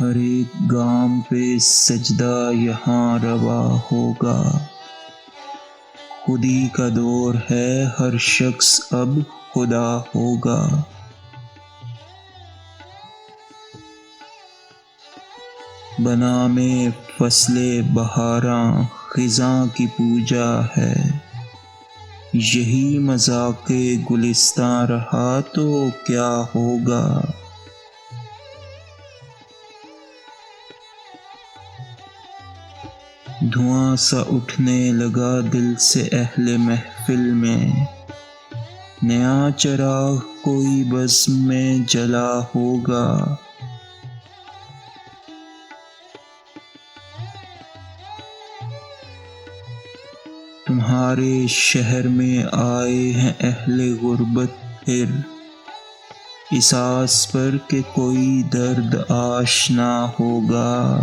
ہر ایک گام پہ سجدہ یہاں روا ہوگا، خودی کا دور ہے ہر شخص اب خدا ہوگا۔ بنام فصل بہاراں خزاں کی پوجا ہے، یہی مذاق گلستاں رہا تو کیا ہوگا۔ دھواں سا اٹھنے لگا دل سے اہل محفل میں، نیا چراغ کوئی بزم میں جلا ہوگا۔ تمہارے شہر میں آئے ہیں اہل غربت پھر، اس آس پر کہ کوئی درد آشنا ہوگا۔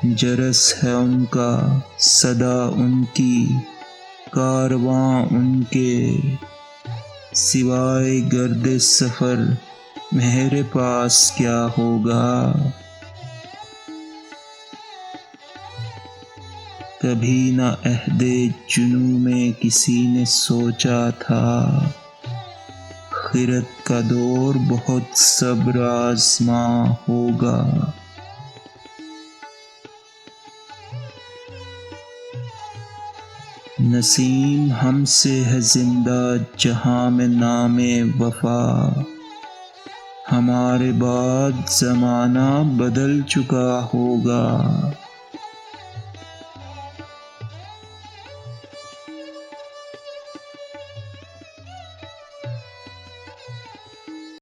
جرس ہے ان کا، صدا ان کی، کارواں ان کے، سوائے گرد سفر میرے پاس کیا ہوگا۔ کبھی نہ عہد جنوں میں کسی نے سوچا تھا، خرد کا دور بہت صبر آزما ہوگا۔ نسیم ہم سے ہے زندہ جہاں میں نام وفا، ہمارے بعد زمانہ بدل چکا ہوگا۔